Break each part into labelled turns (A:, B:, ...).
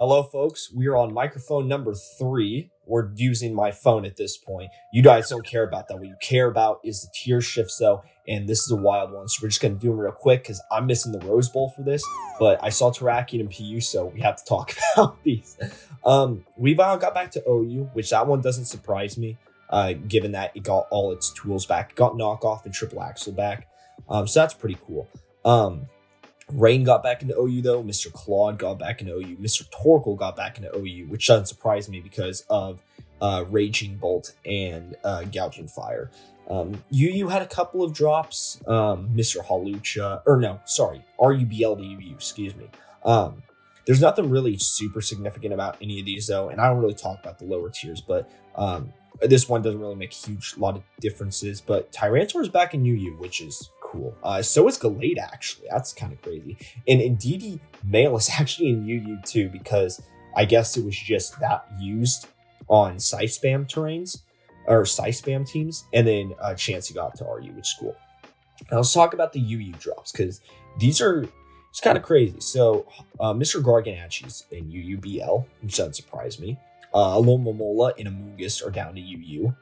A: Hello, folks. We are on microphone number 3. We're using my phone at this point. You guys don't care about that. What you care about is the tier shifts, though, and this is a wild one. So we're just going to do them real quick because I'm missing the Rose Bowl for this. But I saw Terrakion and PU, so we have to talk about these. Weavile got back to OU, which that one doesn't surprise me, given that it got all its tools back. It got knockoff and triple Axel back. So that's pretty cool. Rain got back into OU, though. Mr. Claude got back into OU. Mr. Torkoal got back into OU, which doesn't surprise me because of Raging Bolt and Gouging Fire. UU had a couple of drops. Mr. Halucha, RUBL to UU, excuse me. There's nothing really super significant about any of these, though, and I don't really talk about the lower tiers, but this one doesn't really make a huge lot of differences. But Tyranitar is back in UU, which is cool. So is Galade, actually. That's kind of crazy. And Indeedee Male is actually in UU too, because I guess it was just that used on Scythe Spam terrains or Scythe Spam teams, and then Chansey got to RU, which is cool. Now let's talk about the UU drops, because it's kind of crazy. So Mr. Garganacci's in UUBL, which doesn't surprise me. Alomomola and Amoonguss are down to UU.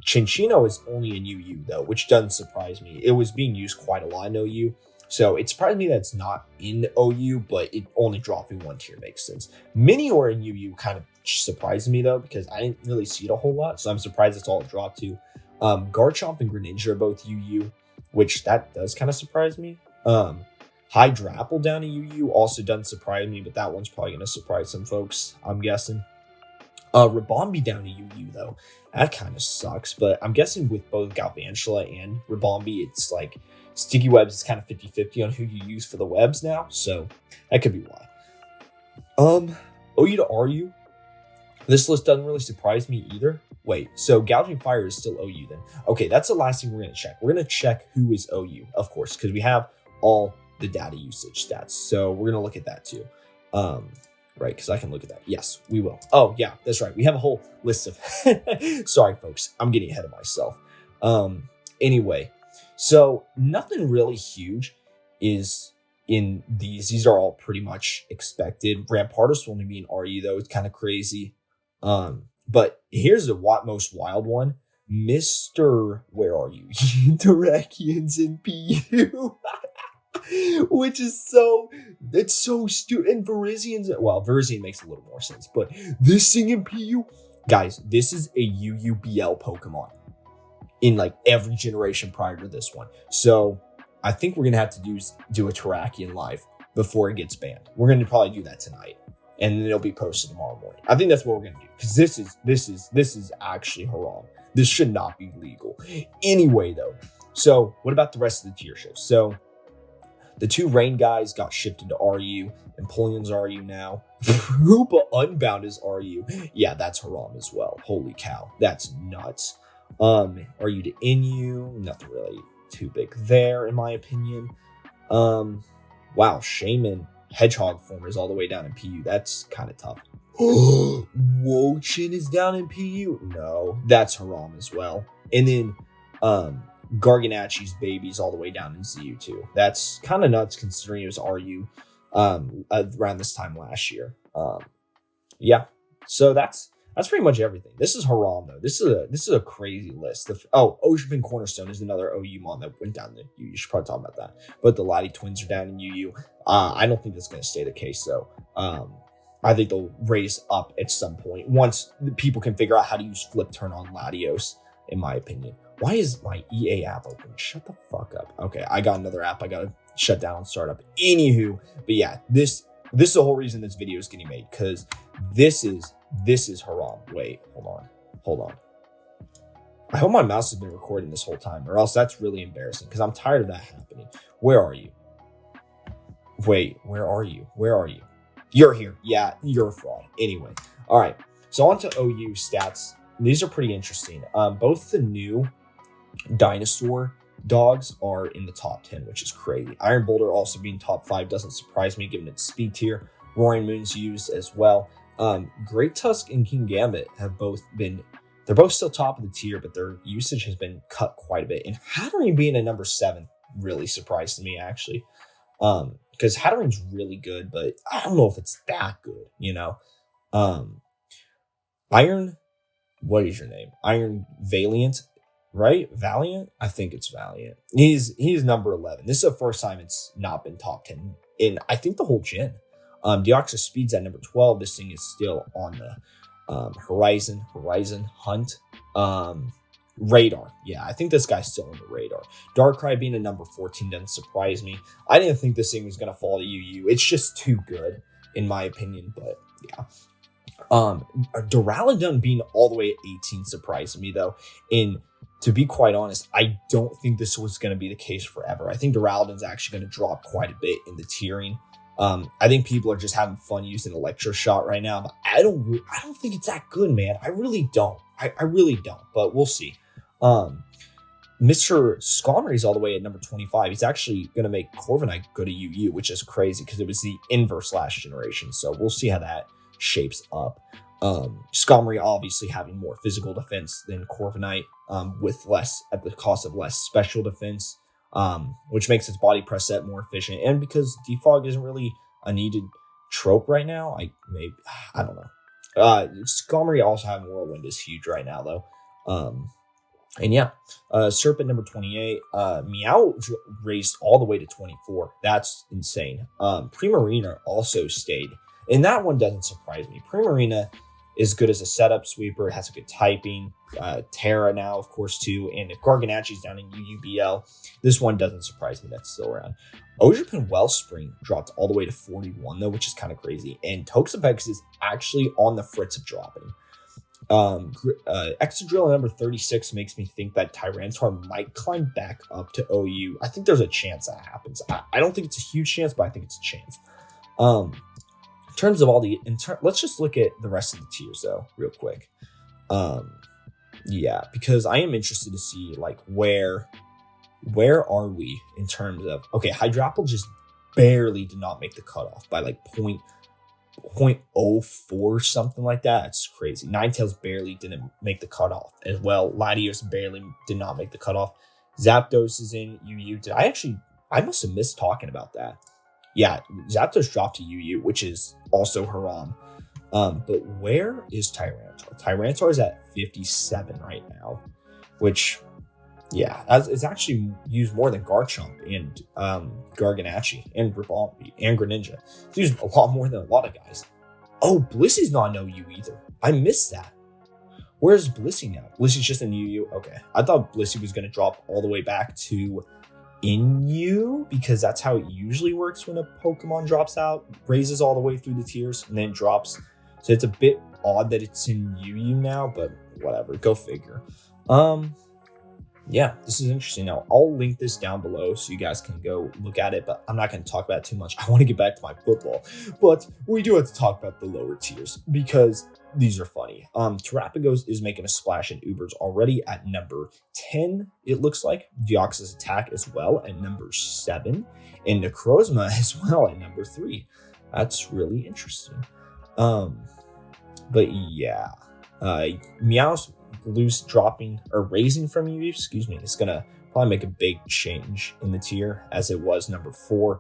A: Chinchino is only in UU, though, which doesn't surprise me. It was being used quite a lot in OU, so it surprised me that it's not in OU, but it only dropping one tier makes sense. Minior in UU kind of surprised me, though, because I didn't really see it a whole lot, so I'm surprised it's all it dropped to. Garchomp and Greninja are both UU, which that does kind of surprise me. Hydrapple down to UU also doesn't surprise me, but that one's probably going to surprise some folks, I'm guessing. Ribombee down to UU, though. That kind of sucks, but I'm guessing with both Galvantula and Ribombee, it's like Sticky Webs is kind of 50-50 on who you use for the webs now, so that could be why. OU to RU. This list doesn't really surprise me either. Wait, so Gouging Fire is still OU then. Okay, that's the last thing we're going to check. We're going to check who is OU, of course, because we have all the data usage stats, so we're going to look at that too. Right, because I can look at that. Yes, we will. Oh, yeah, that's right. We have a whole list of... Sorry, folks. I'm getting ahead of myself. Anyway, so nothing really huge is in these. These are all pretty much expected. Rampardos will only be in RE, though. It's kind of crazy. But here's the most wild one. Mr. Where are you? Terrakion's in PU. Which is it's so stupid. And Virizion makes a little more sense, but this thing in PU, guys, this is a UUBL Pokemon in like every generation prior to this one. So I think we're gonna have to do a Terrakion live before it gets banned. We're gonna probably do that tonight, and then it'll be posted tomorrow morning. I think that's what we're gonna do, because this is actually haram. This should not be legal. Anyway, though, so what about the rest of the tier shifts? So the 2 Rain guys got shifted to RU. Empolion's RU now. Hoopa Unbound is RU. Yeah, that's haram as well. Holy cow. That's nuts. RU to NU. Nothing really too big there, in my opinion. Wow, Shaman Hedgehog form is all the way down in PU. That's kind of tough. Wochin is down in PU. No, that's haram as well. And then, Garganacci's babies all the way down in ZU too. That's kind of nuts considering it was RU around this time last year. Yeah. So that's pretty much everything. This is haram though. This is a crazy list. Ocean Cornerstone is another OU mon that went down to UU. You should probably talk about that. But the Latios twins are down in UU. I don't think that's going to stay the case though. I think they'll raise up at some point once the people can figure out how to use flip turn on Latios, in my opinion. Why is my EA app open? Shut the fuck up. Okay, I got another app I gotta shut down and start up. Anywho, but yeah, this is the whole reason this video is getting made, because this is haram. Wait, hold on. I hope my mouse has been recording this whole time, or else that's really embarrassing, because I'm tired of that happening. Where are you? Wait, where are you? You're here. Yeah, you're a fraud. Anyway, all right. So on to OU stats. These are pretty interesting. Both the new dinosaur dogs are in the top 10, which is crazy. Iron Boulder also being top 5 doesn't surprise me given its speed tier. Roaring Moon's used as well. Great Tusk and King Gambit they're both still top of the tier, but their usage has been cut quite a bit. And Hatterene being a number 7 really surprised me, actually. because Hattering's really good, but I don't know if it's that good, you know. Iron, what is your name? Iron Valiant, right? Valiant? I think it's Valiant. He's number 11. This is the first time it's not been top 10 in, I think, the whole gen. Deoxys Speed's at number 12. This thing is still on the Horizon Hunt. Radar. Yeah, I think this guy's still on the radar. Darkrai being a number 14 doesn't surprise me. I didn't think this thing was going to fall to UU. It's just too good, in my opinion, but yeah. Duraludon being all the way at 18 surprised me, though. And to be quite honest, I don't think this was going to be the case forever. I think Duraludon's actually going to drop quite a bit in the tiering. I think people are just having fun using Electroshot right now, but I don't think it's that good, man. I really don't. I really don't, but we'll see. Mr. Skarmory's all the way at number 25. He's actually going to make Corviknight go to UU, which is crazy because it was the inverse last generation. So we'll see how that shapes up. Skarmory obviously having more physical defense than Corviknight, with less at the cost of less special defense, which makes its body press set more efficient. And because Defog isn't really a needed trope right now, I don't know. Skarmory also having Whirlwind is huge right now, though. And yeah, Serpent number 28, Meow raised all the way to 24. That's insane. Primarina also stayed, and that one doesn't surprise me. Primarina is good as a setup sweeper. It has a good typing. Terra now, of course, too. And if Garganacci's down in UUBL, this one doesn't surprise me. That's still around. Ogerpin Wellspring dropped all the way to 41, though, which is kind of crazy. And Toxapex is actually on the fritz of dropping. Excadrill number 36 makes me think that Tyranitar might climb back up to OU. I think there's a chance that happens. I don't think it's a huge chance, but I think it's a chance. In terms of all the, let's just look at the rest of the tiers though, real quick. Yeah, because I am interested to see like where are we in terms of, okay, Hydrapple just barely did not make the cutoff by like 0.04, something like that. It's crazy. Ninetales barely didn't make the cutoff as well. Latios barely did not make the cutoff. Zapdos is in UU. I must have missed talking about that. Yeah, Zapdos dropped to UU, which is also haram. But where is Tyranitar? Tyranitar is at 57 right now, which, yeah, it's actually used more than Garchomp and Garganacci and Ripalpi and Greninja. It's used a lot more than a lot of guys. Oh, Blissy's not in OU either. I missed that. Where's Blissey now? Blissy's just in UU? Okay. I thought Blissey was going to drop all the way back to in U, because that's how it usually works when a Pokemon drops out, raises all the way through the tiers, and then drops. So it's a bit odd that it's in UU now, but whatever. Go figure. Yeah, this is interesting. Now, I'll link this down below so you guys can go look at it, but I'm not going to talk about it too much. I want to get back to my football, but we do have to talk about the lower tiers because these are funny. Terrapagos is making a splash in Ubers already at number 10, it looks like. Deoxys Attack as well at number 7, and Necrozma as well at number 3. That's really interesting. But yeah, Meow's loose dropping or raising from UU, is gonna probably make a big change in the tier, as it was number 4.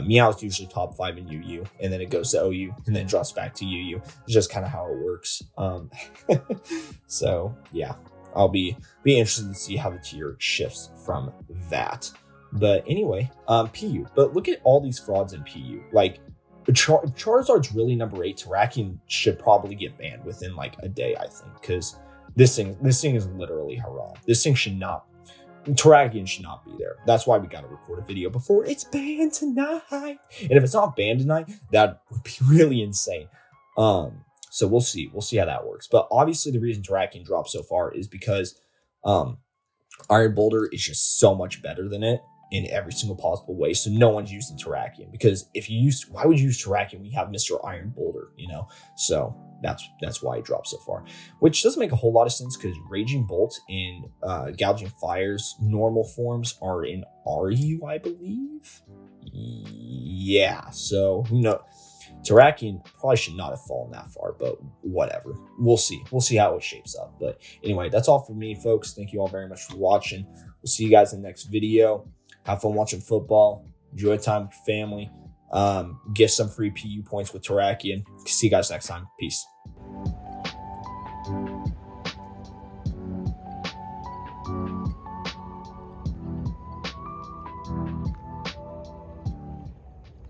A: Meow's usually top 5 in UU, and then it goes to OU, and then drops back to UU. It's just kind of how it works. So yeah, I'll be interested to see how the tier shifts from that. But anyway, PU. But look at all these frauds in PU. Like, Charizard's really number 8. Terrakion should probably get banned within like a day, I think, because this thing is literally haram. This thing should not. Terrakion should not be there. That's why we got to record a video before it's banned tonight. And if it's not banned tonight, that would be really insane. So we'll see. We'll see how that works. But obviously, the reason Terrakion dropped so far is because Iron Boulder is just so much better than it in every single possible way. So no one's using Terrakion, because why would you use Terrakion when you have Mr. Iron Boulder, you know? So that's why it dropped so far, which doesn't make a whole lot of sense, because Raging Bolt and Gouging Fire's normal forms are in RU, I believe. Yeah, so who knows? Terrakion probably should not have fallen that far, but whatever. We'll see. We'll see how it shapes up. But anyway, that's all for me, folks. Thank you all very much for watching. We'll see you guys in the next video. Have fun watching football. Enjoy time with your family. get some free PU points with Terrakion. See you guys next time. Peace.